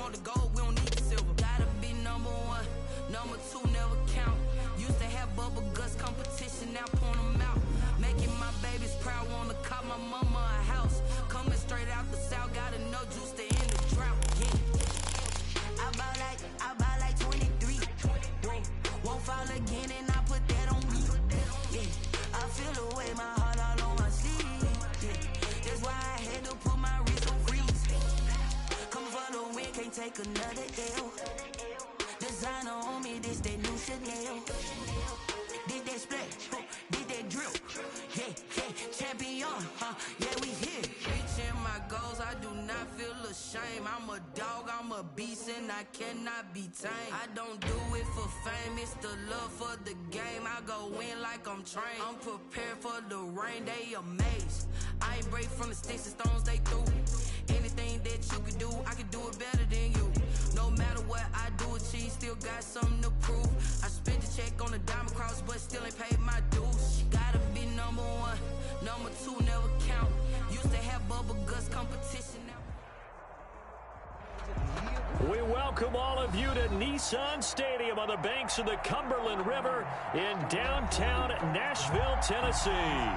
want the gold, we don't need the silver. Gotta be number one, number two never count. Used to have bubble guts competition, now point them out. Making my babies proud, wanna call my mama a house. Coming straight out the south, got enough juice to end the drought. Yeah. I buy like 23. Whoa. Won't fall again and I put that on me. Yeah. I feel the way, my heart all on my sleeve. Yeah. That's why I had to put my wrist on freeze. Coming for the win, can't take another L. Designer on me, this that new Chanel. Did that splash, did that drip. Yeah, champion, yeah, we here. Reaching my goals, I do not feel ashamed. I'm a dog, I'm a beast, and I cannot be tamed. I don't do it for fame, it's the love for the game. I go in like I'm trained. I'm prepared for the rain, they amazed. I ain't break from the sticks and stones they threw. Anything that you can do, I can do it better than you. No matter what I do, achieve, still got something to prove. I spent the check on the diamond cross, but still ain't paid my dues. Gotta be number one, number two never count. Used to have bubble guts competition now. We welcome all of you to Nissan Stadium on the banks of the Cumberland River in downtown Nashville, Tennessee.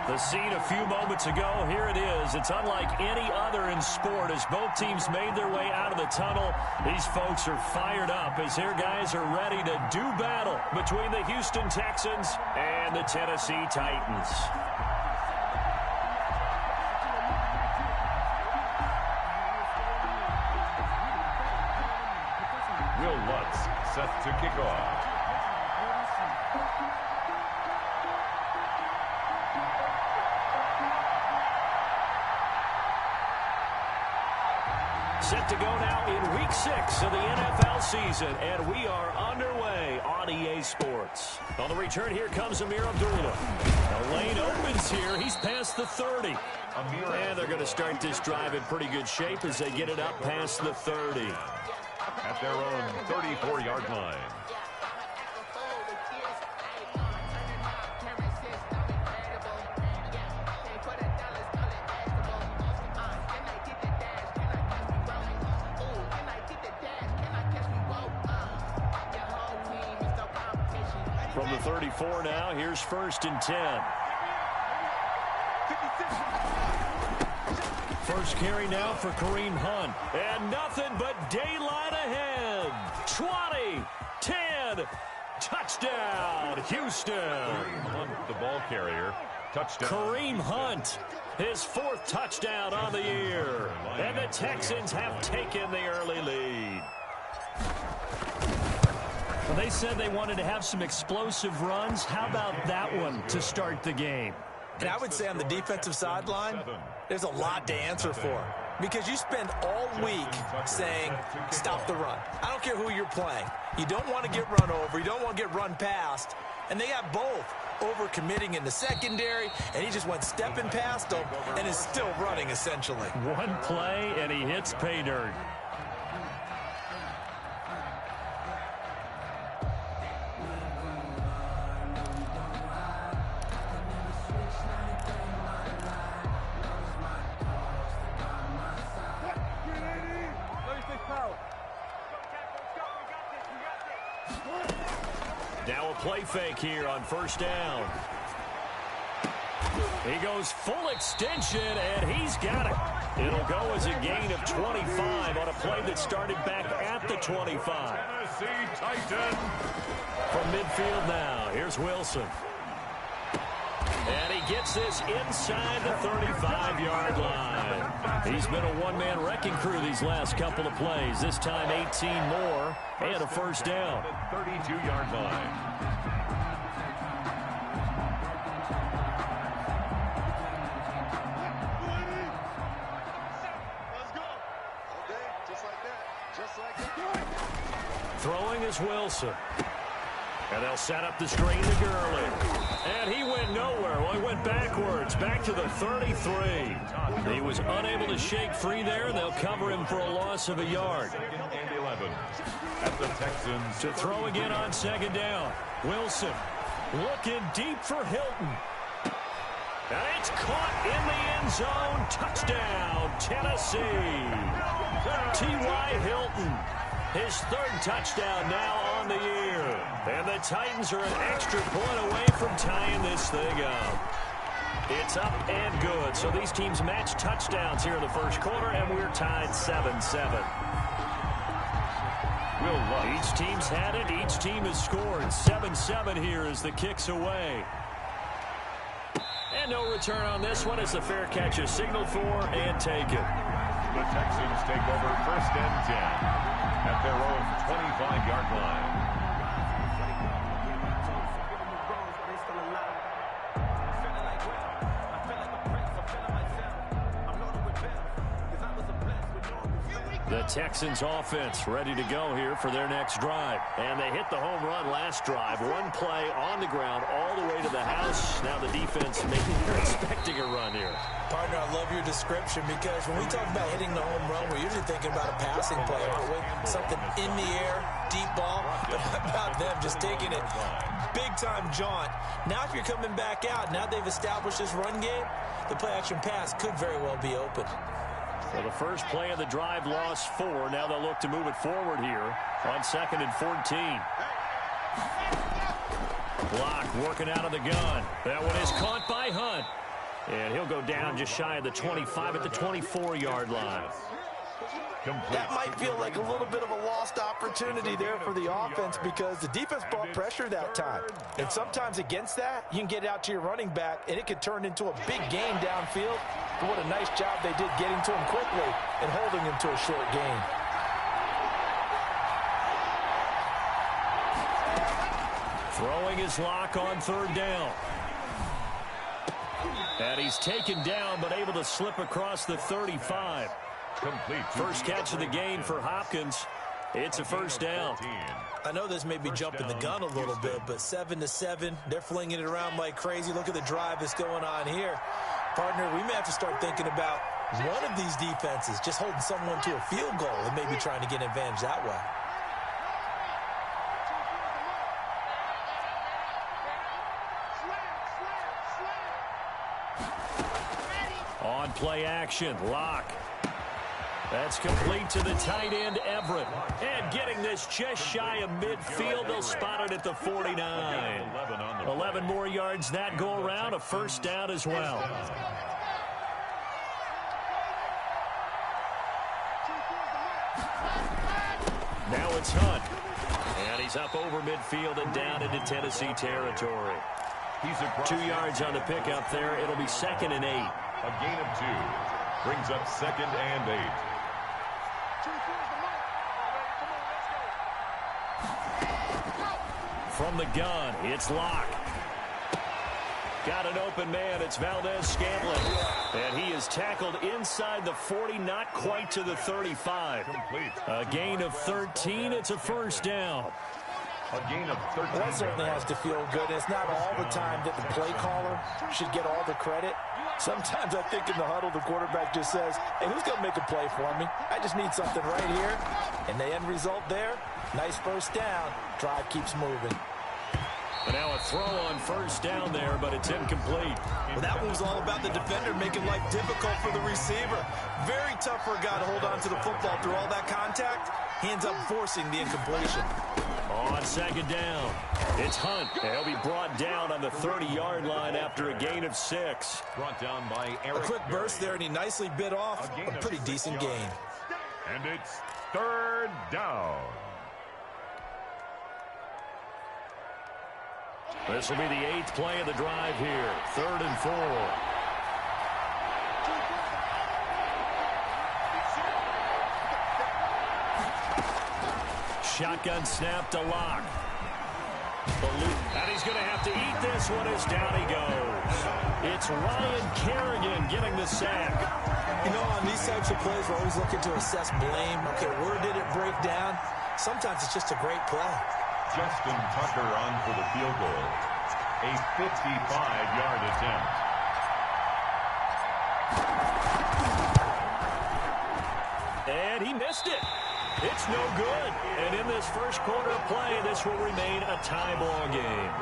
The scene a few moments ago, here it is. It's unlike any other in sport as both teams made their way out of the tunnel. These folks are fired up as their guys are ready to do battle between the Houston Texans and the Tennessee Titans. Will Lutz set to kick off. Set to go now in Week 6 of the NFL season, and we are underway on EA Sports. On the return, here comes Amir Abdullah. The lane opens here. He's past the 30. And they're going to start this drive in pretty good shape as they get it up past the 30. At their own 34-yard line. From the 34 now, here's 1st and 10. First carry now for Kareem Hunt. And nothing but daylight ahead. 20, 10, touchdown, Houston. Kareem Hunt, the ball carrier. Touchdown. Kareem Hunt, his 4th touchdown on the year. And the Texans have taken the early lead. Well, they said they wanted to have some explosive runs. How about that one to start the game? And I would say on the defensive sideline, there's a lot to answer for. Because you spend all week saying, stop the run. I don't care who you're playing. You don't want to get run over. You don't want to get run past. And they got both. Overcommitting in the secondary, and he just went stepping past them and is still running, essentially. One play, and he hits pay dirt. Now a play fake here on 1st down. He goes full extension, and he's got it. It'll go as a gain of 25 on a play that started back at the 25. Tennessee Titan. From midfield now, here's Wilson. And he gets this inside the 35-yard line. He's been a one-man wrecking crew these last couple of plays. This time 18 more and a 1st down. 32-yard line. Throwing is Wilson. And they'll set up the screen to Gurley. And he went nowhere. Well, he went backwards, back to the 33. He was unable to shake free there, and they'll cover him for a loss of a yard. 2nd and 11 at the Texans. To throw again on 2nd down. Wilson looking deep for Hilton. And it's caught in the end zone. Touchdown, Tennessee. T.Y. Hilton, his third touchdown now on the year. And the Titans are an extra point away from tying this thing up. It's up and good. So these teams match touchdowns here in the first quarter, and we're tied 7-7. Each team's had it. Each team has scored. 7-7 here as the kick's away. And no return on this one as the fair catch is signaled for and taken. The Texans take over 1st and 10 at their own 25-yard line. The Texans offense ready to go here for their next drive. And they hit the home run last drive. One play on the ground all the way to the house. Now the defense maybe they're expecting a run here. Partner, I love your description because when we talk about hitting the home run, we're usually thinking about a passing play, aren't we? Something in the air, deep ball. But how about them just taking it big-time jaunt? Now if you're coming back out, now they've established this run game, the play-action pass could very well be open. So the first play of the drive lost 4. Now they'll look to move it forward here on 2nd and 14. Block working out of the gun. That one is caught by Hunt. And he'll go down just shy of the 25 at the 24-yard line. That might feel like a little bit of a lost opportunity there for the offense because the defense brought pressure that time. And sometimes against that, you can get out to your running back, and it could turn into a big gain downfield. But what a nice job they did getting to him quickly and holding him to a short gain. Throwing his lock on 3rd down. And he's taken down but able to slip across the 35. Complete. First catch of the game for Hopkins. It's a 1st down. I know this may be jumping the gun a little bit, but 7-7, they're flinging it around like crazy. Look at the drive that's going on here. Partner, we may have to start thinking about one of these defenses just holding someone to a field goal and maybe trying to get an advantage that way. On play action, Locke. That's complete to the tight end, Everett. And getting this just shy of midfield, they'll spot it at the 49. 11 more yards that go around, a 1st down as well. Now it's Hunt. And he's up over midfield and down into Tennessee territory. 2 yards on the pickup there. It'll be 2nd and 8. A gain of 2. Brings up 2nd and 8. From the gun, it's Locke. Got an open man. It's Valdez-Scantling. And he is tackled inside the 40, not quite to the 35. Complete. A gain of 13. It's a 1st down. A gain of 13. Well, that certainly has to feel good. It's not all the time that the play caller should get all the credit. Sometimes I think in the huddle, the quarterback just says, hey, who's going to make a play for me? I just need something right here. And the end result there, nice 1st down. Drive keeps moving. And now a throw on 1st down there, but it's incomplete. Well, that one was all about the defender making life difficult for the receiver. Very tough for a guy to hold on to the football through all that contact. He ends up forcing the incompletion. On 2nd down, it's Hunt. He'll be brought down on the 30-yard line after a gain of 6. Brought down by Eric. A quick burst there, and he nicely bit off a pretty decent gain. And it's 3rd down. This will be the 8th play of the drive here. 3rd and 4. Shotgun snap to Locke. And he's going to have to eat this one as down he goes. It's Ryan Kerrigan getting the sack. You know, on these types of plays, we're always looking to assess blame. Okay, where did it break down? Sometimes it's just a great play. Justin Tucker on for the field goal. A 55-yard attempt. And he missed it. It's no good. And in this first quarter of play, this will remain a tie ball game.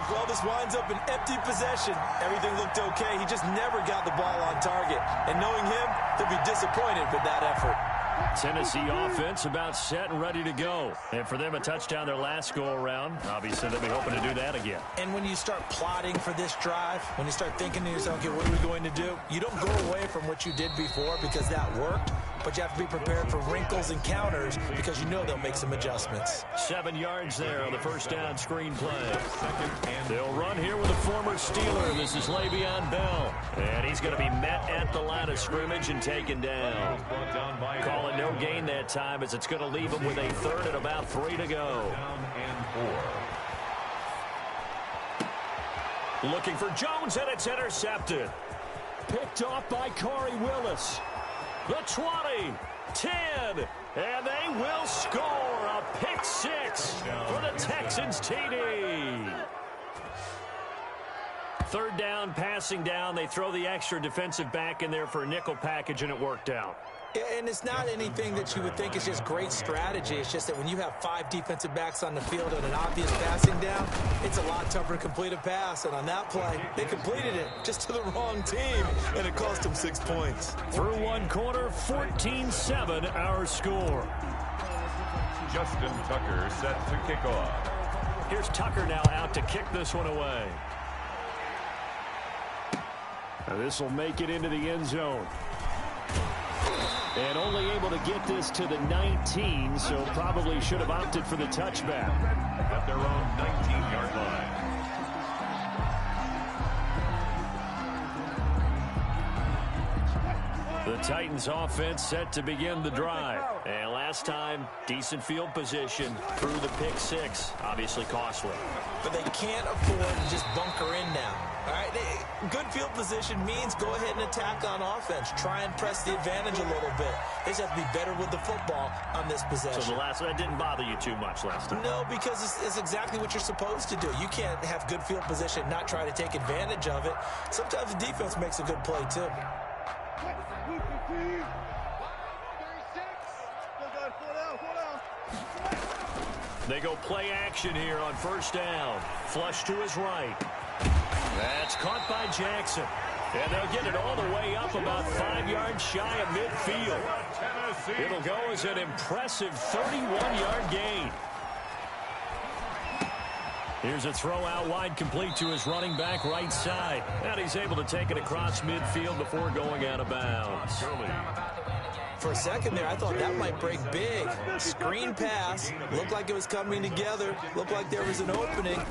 Well, this winds up an empty possession. Everything looked okay. He just never got the ball on target. And knowing him, he'll be disappointed with that effort. Tennessee offense about set and ready to go. And for them, a touchdown their last go-around. Obviously, they'll be hoping to do that again. And when you start plotting for this drive, when you start thinking to yourself, okay, what are we going to do? You don't go away from what you did before because that worked, but you have to be prepared for wrinkles and counters because you know they'll make some adjustments. 7 yards there on the first down screen play. They'll run here with a former Steeler. This is Le'Veon Bell. And he's going to be met at the line of scrimmage and taken down. Call it no gain that time as it's going to leave him with a third and about 3 to go. Looking for Jones, and it's intercepted. Picked off by Corey Willis. The 20, 10, and they will score a pick six for the Texans TD. Third down, passing down. They throw the extra defensive back in there for a nickel package, and it worked out. Yeah, and it's not anything that you would think is just great strategy. It's just that when you have 5 defensive backs on the field and an obvious passing down, it's a lot tougher to complete a pass. And on that play, they completed it just to the wrong team, and it cost them 6 points. Through one quarter, 14-7 our score. Justin Tucker set to kick off. Here's Tucker now out to kick this one away. Now this will make it into the end zone. And only able to get this to the 19, so probably should have opted for the touchback. At their own 19-yard line. The Titans offense set to begin the drive. And last time, decent field position through the pick six. Obviously costly. But they can't afford to just bunker in now. All right, good field position means go ahead and attack on offense. Try and press the advantage a little bit. They just have to be better with the football on this possession. So that didn't bother you too much last time? No, because it's exactly what you're supposed to do. You can't have good field position, not try to take advantage of it. Sometimes the defense makes a good play, too. They go play action here on first down. Flush to his right. That's caught by Jackson. And they'll get it all the way up about 5 yards shy of midfield. It'll go as an impressive 31-yard gain. Here's a throw out wide, complete to his running back right side. And he's able to take it across midfield before going out of bounds. For a second there, I thought that might break big. Screen pass. Looked like it was coming together. Looked like there was an opening.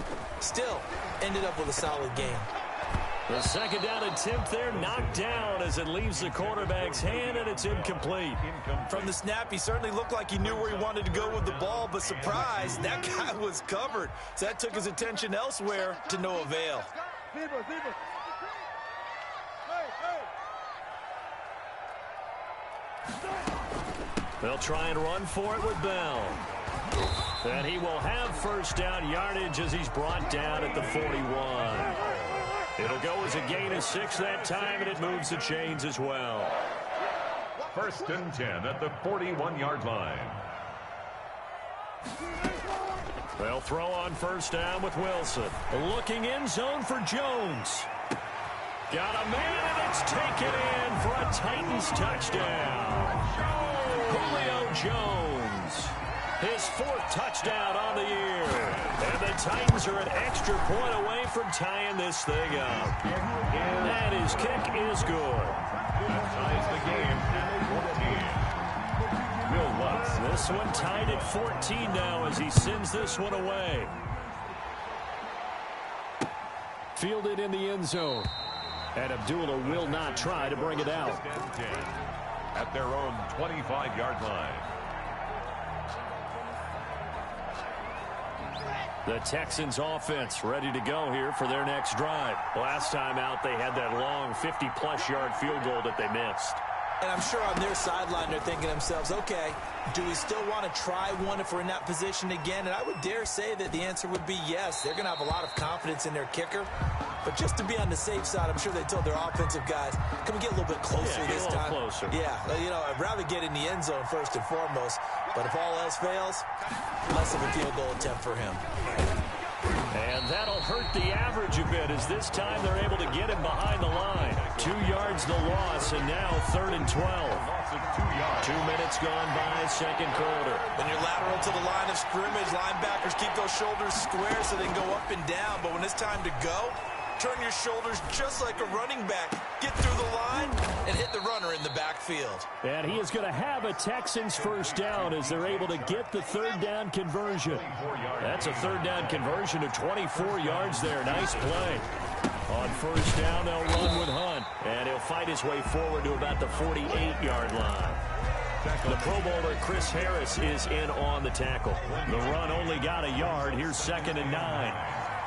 Still, ended up with a solid gain. The second down attempt there knocked down as it leaves the quarterback's hand, and it's incomplete. From the snap, he certainly looked like he knew where he wanted to go with the ball, but surprise, that guy was covered. So that took his attention elsewhere to no avail. They'll try and run for it with Bell. And he will have first down yardage as he's brought down at the 41. It'll go as a gain of 6 that time, and it moves the chains as well. First and 10 at the 41-yard line. They'll throw on first down with Wilson. Looking end zone for Jones. Got a man, and it's taken in for a Titans touchdown. Julio Jones, his 4th touchdown on the year. And the Titans are an extra point away from tying this thing up. And his kick is good. That ties the game at 14. Will Lutz. This one tied at 14 now as he sends this one away. Fielded in the end zone. And Abdullah will not try to bring it out. At their own 25-yard line. The Texans offense ready to go here for their next drive. Last time out, they had that long 50-plus yard field goal that they missed. And I'm sure on their sideline they're thinking to themselves, okay, do we still want to try one if we're in that position again? And I would dare say that the answer would be yes. They're going to have a lot of confidence in their kicker. But just to be on the safe side, I'm sure they told their offensive guys, can we get a little bit closer this time? Closer. Yeah, you know, I'd rather get in the end zone first and foremost. But if all else fails, less of a field goal attempt for him. And that'll hurt the average a bit as this time they're able to get him behind the line. 2 yards the loss, and now 3rd and 12. 2 minutes gone by, second quarter. When you're lateral to the line of scrimmage, linebackers keep those shoulders square so they can go up and down. But when it's time to go, turn your shoulders just like a running back. Get through the line and hit the runner in the backfield. And he is going to have a Texans first down as they're able to get the 3rd down conversion. That's a 3rd down conversion of 24 yards there. Nice play. On first down, they'll run with Hunt. And he'll fight his way forward to about the 48-yard line. The Pro Bowler Chris Harris is in on the tackle. The run only got a yard. Here's 2nd and 9.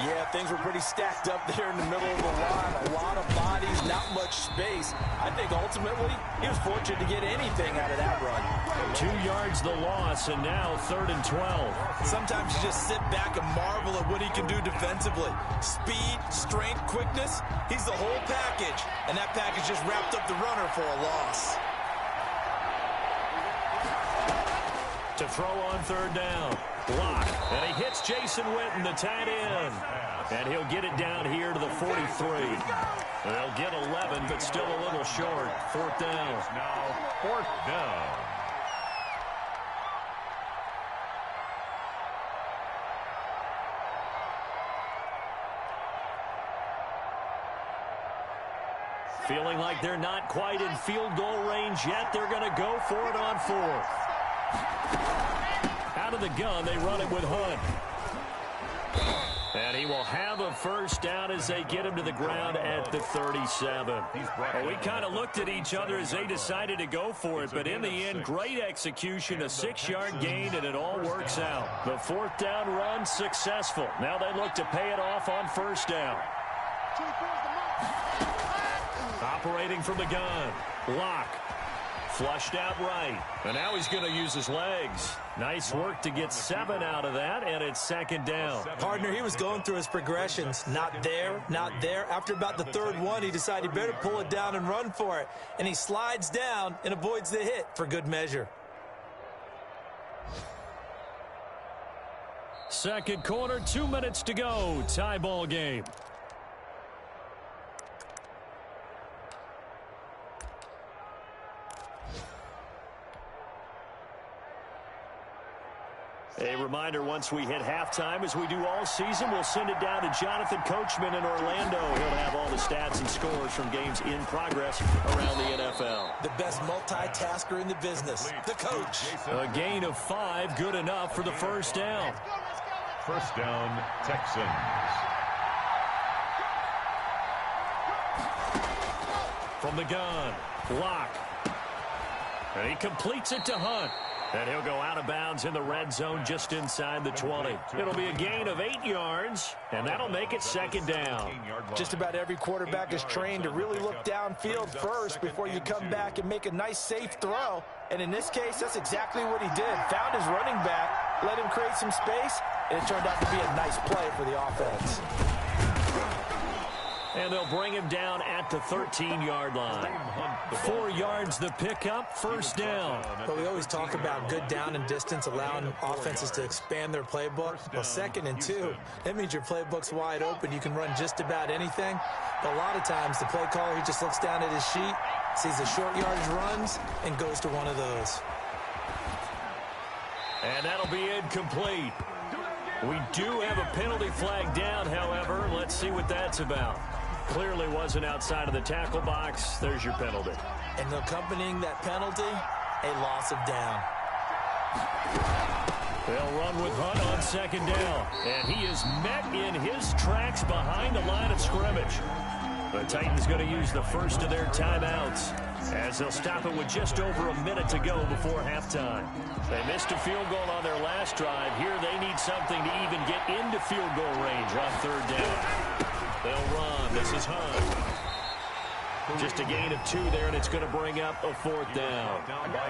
Yeah, things were pretty stacked up there in the middle of the line. A lot of bodies, not much space. I think ultimately he was fortunate to get anything out of that run. 2 yards the loss, and now 3rd and 12. Sometimes you just sit back and marvel at what he can do defensively. Speed, strength, quickness, he's the whole package. And that package just wrapped up the runner for a loss. To throw on 3rd down. Block. And he hits Jason Witten, the tight end. And he'll get it down here to the 43. They'll get 11, but still a little short. 4th down. Now 4th down. Feeling like they're not quite in field goal range yet. They're going to go for it on 4th. Out of the gun, they run it with Hunt. And he will have a first down as they get him to the ground at the 37. Well, we kind of looked at each other as they decided to go for it, but in the end, great execution, a 6-yard gain, and it all works out. The 4th down run successful. Now they look to pay it off on first down. Operating from the gun. Lock. Flushed out right. And now he's going to use his legs. Nice work to get 7 out of that, and it's 2nd down. Partner, he was going through his progressions. Not there, not there. After about the 3rd one, he decided he better pull it down and run for it. And he slides down and avoids the hit for good measure. Second quarter, 2 minutes to go. Tie ball game. A reminder, once we hit halftime, as we do all season, we'll send it down to Jonathan Coachman in Orlando. He'll have all the stats and scores from games in progress around the NFL. The best multitasker in the business, the coach. A gain of 5, good enough for the first down. First down, Texans. From the gun, Lock. And he completes it to Hunt. And he'll go out of bounds in the red zone just inside the 20. It'll be a gain of 8 yards, and that'll make it 2nd down. Just about every quarterback is trained to really look downfield first before you come back and make a nice, safe throw. And in this case, that's exactly what he did. Found his running back, let him create some space, and it turned out to be a nice play for the offense. And they'll bring him down at the 13-yard line. 4 yards the pickup, first down. But we always talk about good down and distance, allowing offenses to expand their playbook. Well, 2nd and 2, that means your playbook's wide open. You can run just about anything. But a lot of times, the play caller, he just looks down at his sheet, sees the short yardage runs, and goes to one of those. And that'll be incomplete. We do have a penalty flag down, however. Let's see what that's about. Clearly wasn't outside of the tackle box. There's your penalty. And accompanying that penalty, a loss of down. They'll run with Hunt on 2nd down. And he is met in his tracks behind the line of scrimmage. The Titans going to use the first of their timeouts as they'll stop it with just over a minute to go before halftime. They missed a field goal on their last drive. Here they need something to even get into field goal range on 3rd down. They'll run. This is Hunt. Just a gain of 2 there, and it's going to bring up a 4th down.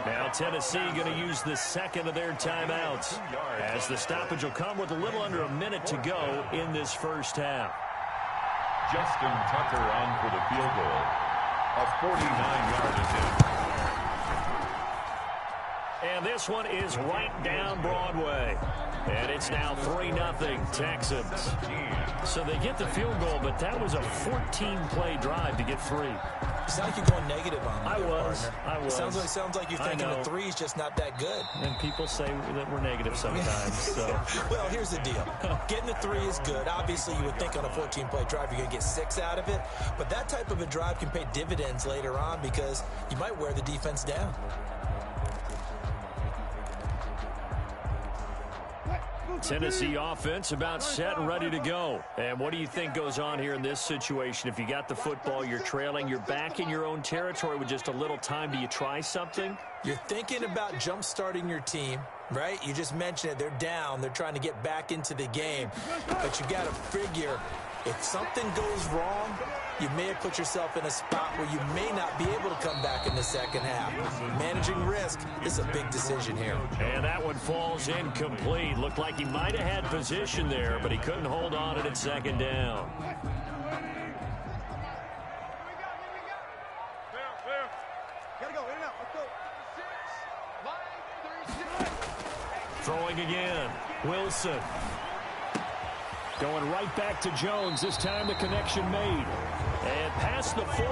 Now Tennessee going to use the second of their timeouts, as the stoppage will come with a little under a minute to go in this first half. Justin Tucker on for the field goal. A 49-yard attempt. And this one is right down Broadway. And it's now 3-0 Texans. So they get the field goal, but that was a 14-play drive to get 3. It's like you're going negative on them. I was. Sounds like you're thinking the 3 is just not that good. And people say that we're negative sometimes. So. Well, here's the deal. Getting the 3 is good. Obviously, you would think on a 14-play drive you're going to get 6 out of it. But that type of a drive can pay dividends later on because you might wear the defense down. Tennessee offense about set and ready to go. And what do you think goes on here in this situation? If you got the football, you're trailing, you're back in your own territory with just a little time. Do you try something? You're thinking about jump-starting your team, right? You just mentioned it. They're down. They're trying to get back into the game. But you got to figure if something goes wrong, you may have put yourself in a spot where you may not be able to come back in the second half. Managing risk is a big decision here. And that one falls incomplete. Looked like he might have had position there, but he couldn't hold on at second down. Throwing again. Wilson. Going right back to Jones. This time the connection made. And past the 40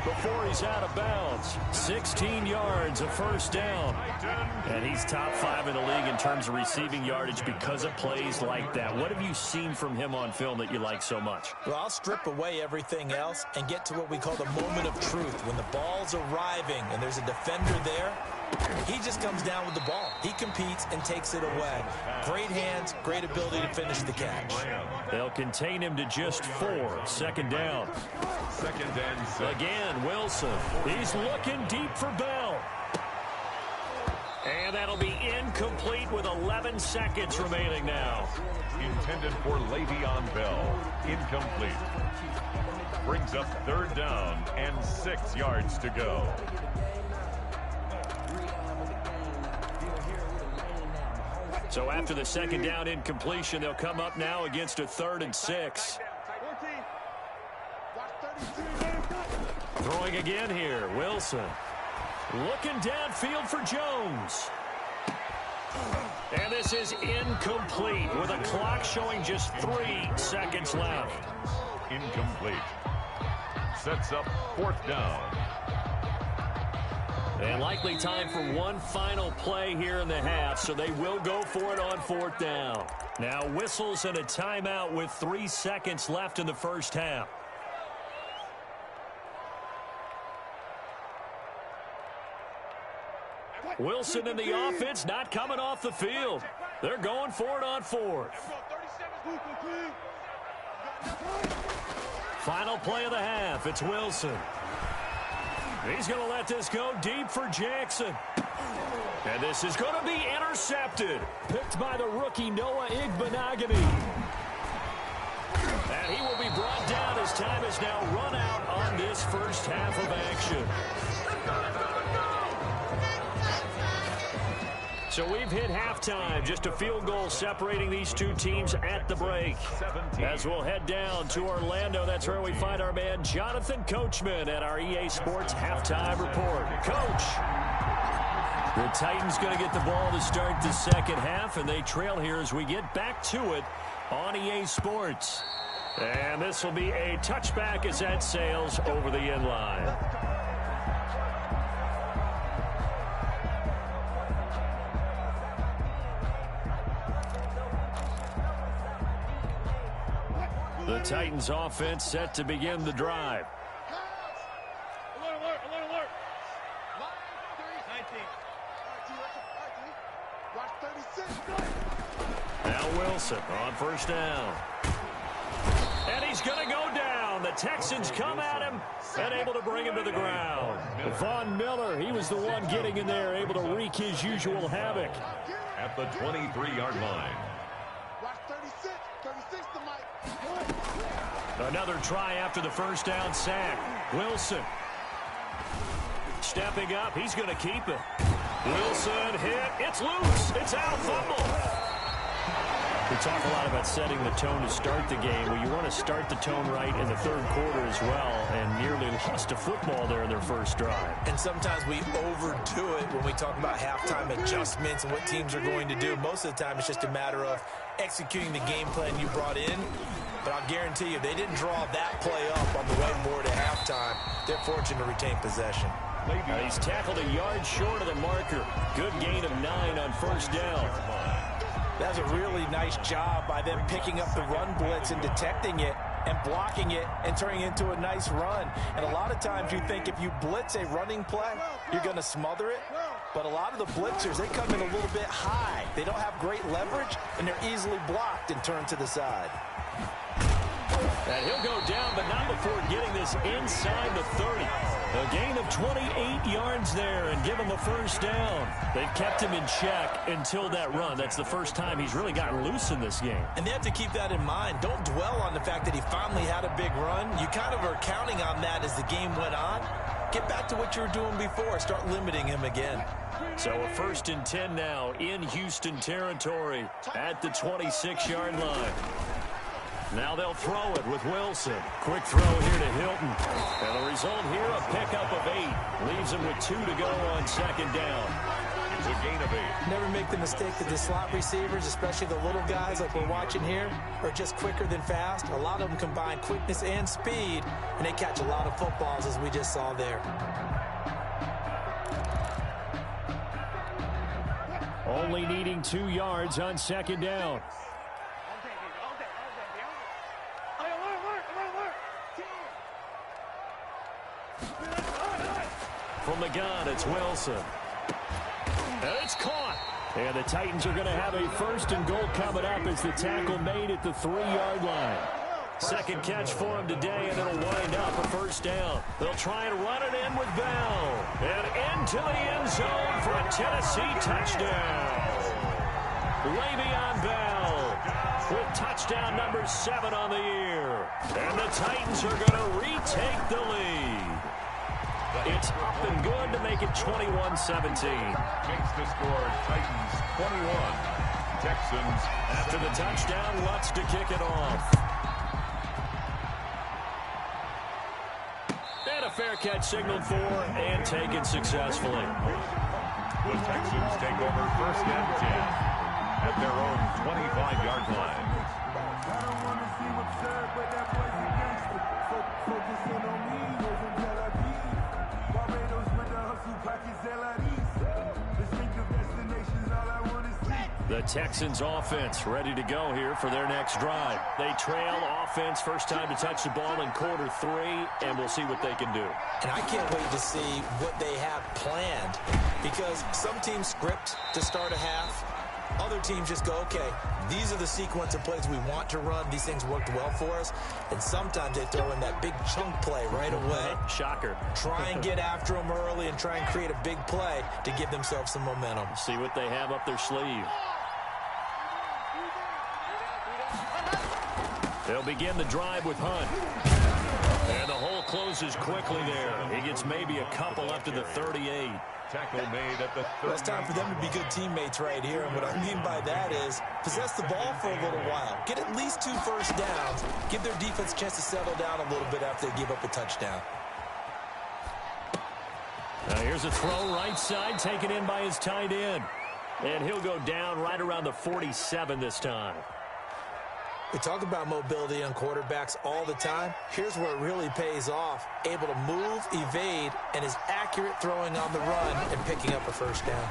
before he's out of bounds. 16 yards, a first down. And he's top 5 in the league in terms of receiving yardage because of plays like that. What have you seen from him on film that you like so much? Well, I'll strip away everything else and get to what we call the moment of truth. When the ball's arriving and there's a defender there, he just comes down with the ball. He competes and takes it away. Great hands, great ability to finish the catch. They'll contain him to just 4. Second down. Second and 6. Again, Wilson. He's looking deep for Bell. And that'll be incomplete with 11 seconds remaining now. Intended for Le'Veon Bell. Incomplete. Brings up 3rd down and 6 yards to go. So after the second down incompletion, they'll come up now against a 3rd and 6. Throwing again here, Wilson. Looking downfield for Jones. And this is incomplete with a clock showing just 3 seconds left. Incomplete. Sets up 4th down. And likely time for one final play here in the half, so they will go for it on 4th down. Now whistles and a timeout with 3 seconds left in the first half. Wilson and the offense not coming off the field. They're going for it on 4th. Final play of the half. It's Wilson. He's going to let this go deep for Jackson. And this is going to be intercepted. Picked by the rookie Noah Igbenogany. And he will be brought down as time is now run out on this first half of action. So we've hit halftime. Just a field goal separating these two teams at the break. As we'll head down to Orlando, that's where we find our man Jonathan Coachman at our EA Sports Halftime Report. Coach, the Titans going to get the ball to start the second half, and they trail here as we get back to it on EA Sports. And this will be a touchback as that sails over the end line. The Titans offense set to begin the drive. Alert. Now Wilson on first down. And he's going to go down. The Texans come at him and able to bring him to the ground. Von Miller, he was the one getting in there, able to wreak his usual havoc. At the 23-yard line. Another try after the first down sack. Wilson stepping up. He's going to keep it. Wilson hit. It's loose. It's out. Fumble. We talk a lot about setting the tone to start the game. Well, you want to start the tone right in the third quarter as well, and nearly lost a football there in their first drive. And sometimes we overdo it when we talk about halftime adjustments and what teams are going to do. Most of the time, it's just a matter of executing the game plan you brought in. But I'll guarantee you, they didn't draw that play up on the whiteboard at halftime. They're fortunate to retain possession. He's tackled a yard short of the marker. Good gain of 9 on first down. That's a really nice job by them picking up the run blitz and detecting it and blocking it and turning it into a nice run. And a lot of times you think if you blitz a running play, you're going to smother it. But a lot of the blitzers, they come in a little bit high. They don't have great leverage, and they're easily blocked and turned to the side. And he'll go down, but not before getting this inside the 30. A gain of 28 yards there and give him a first down. They've kept him in check until that run. That's the first time he's really gotten loose in this game. And they have to keep that in mind. Don't dwell on the fact that he finally had a big run. You kind of are counting on that as the game went on. Get back to what you were doing before. Start limiting him again. So a 1st and 10 now in Houston territory at the 26-yard line. Now they'll throw it with Wilson. Quick throw here to Hilton. And the result here, a pickup of 8. Leaves him with 2 to go on second down. It's a gain of 8. Never make the mistake that the slot receivers, especially the little guys like we're watching here, are just quicker than fast. A lot of them combine quickness and speed, and they catch a lot of footballs, as we just saw there. Only needing 2 yards on second down. From the gun, it's Wilson. And it's caught. And the Titans are going to have a 1st and goal coming up as the tackle made at the 3-yard line. Second catch for him today, and it'll wind up a first down. They'll try and run it in with Bell. And into the end zone for a Tennessee touchdown. Le'Veon Bell with touchdown number 7 on the year. And the Titans are going to retake the lead. It's up and good to make it 21-17. Makes the score Titans 21. Texans. After the touchdown, Lutz to kick it off. And a fair catch signaled for and taken successfully. The Texans take over 1st and 10 at their own 25-yard line. I don't want to see what's said, but that boy's a gangster. Focusing on me, over Tel Aviv. Barbados with the hustle pockets, LIDs. Distinctive destinations, all I want to see. The Texans offense ready to go here for their next drive. They trail offense, first time to touch the ball in quarter 3, and we'll see what they can do. And I can't wait to see what they have planned, because some teams script to start a half. Other teams just go, okay, these are the sequence of plays we want to run. These things worked well for us. And sometimes they throw in that big chunk play right away. Shocker. Try and get after them early and try and create a big play to give themselves some momentum. See what they have up their sleeve. They'll begin the drive with Hunt. And the hole closes quickly there. He gets maybe a couple up to the 38. Tackle made at the 30. It's time for them to be good teammates right here. And what I mean by that is possess the ball for a little while. Get at least 2 first downs. Give their defense a chance to settle down a little bit after they give up a touchdown. Now here's a throw right side, taken in by his tight end. And he'll go down right around the 47 this time. We talk about mobility on quarterbacks all the time. Here's where it really pays off. Able to move, evade, and is accurate throwing on the run and picking up a first down.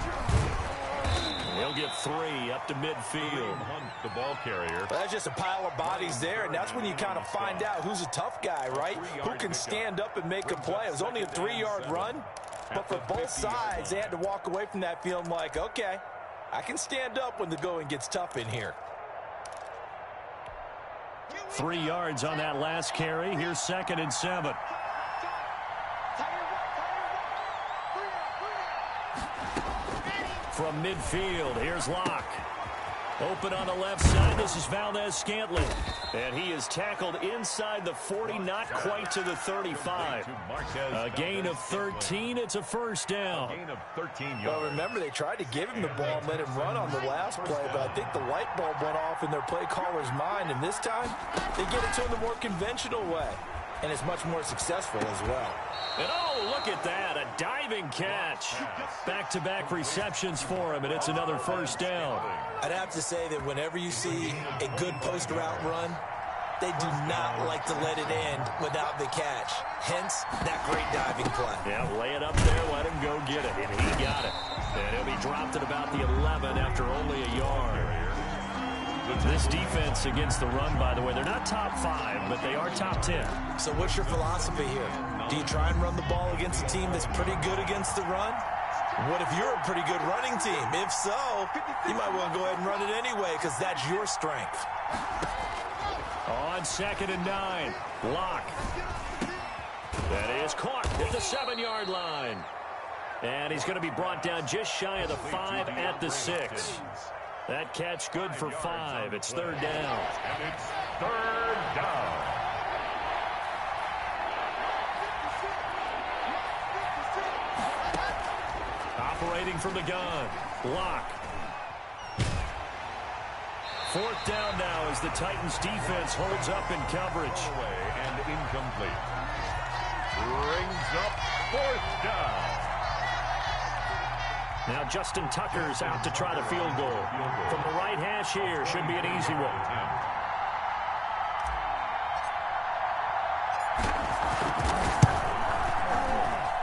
He'll get 3 up to midfield. Hunt, the ball carrier. Well, that's just a pile of bodies there, and that's when you kind of find out who's a tough guy, right? Who can stand up and make a play. It was only a 3-yard run, but for both sides, they had to walk away from that feeling like, okay, I can stand up when the going gets tough in here. 3 yards on that last carry. Here's 2nd and 7. From midfield, here's Locke. Open on the left side. This is Valdez-Scantling. And he is tackled inside the 40, not quite to the 35. A gain of 13. It's a first down. Gain of 13 yards. Well, remember, they tried to give him the ball and let him run on the last play, but I think the light bulb went off in their play caller's mind, and this time they get it to him the more conventional way, and it's much more successful as well. And oh, look at that, a diving catch. Back-to-back receptions for him, and it's another first down. I'd have to say that whenever you see a good post route run, they do not like to let it end without the catch. Hence, that great diving play. Yeah, lay it up there, let him go get it, and he got it. And he'll be dropped at about the 11 after only a yard. This defense against the run, by the way, they're not top 5, but they are top 10. So what's your philosophy here? Do you try and run the ball against a team that's pretty good against the run? What if you're a pretty good running team? If so, you might want to go ahead and run it anyway because that's your strength. On 2nd and 9, Locke. That is caught at the 7-yard line. And he's going to be brought down just shy of the 5 at the 6. That catch good for 5. It's 3rd down. And it's 3rd down. Operating from the gun, Locke. 4th down now as the Titans defense holds up in coverage. Away and incomplete. Brings up 4th down. Now Justin Tucker's out to try the field goal. From the right hash here, should be an easy one.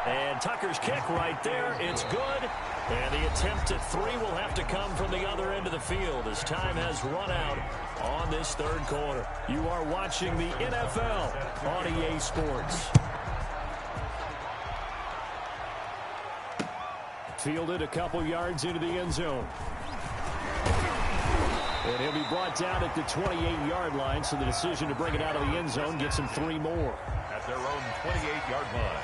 And Tucker's kick right there, it's good. And the attempt at 3 will have to come from the other end of the field as time has run out on this 3rd quarter. You are watching the NFL on EA Sports. Fielded a couple yards into the end zone. And he'll be brought down at the 28-yard line, so the decision to bring it out of the end zone gets him 3 more. At their own 28-yard line.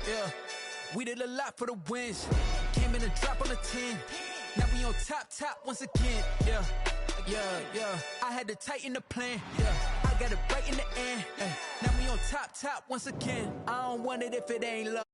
Yeah, we did a lot for the wins. Came in a drop on the 10. Now we on top once again. Yeah. I had to tighten the plan. Yeah, I got it right in the end. Now we on top once again. I don't want it if it ain't love.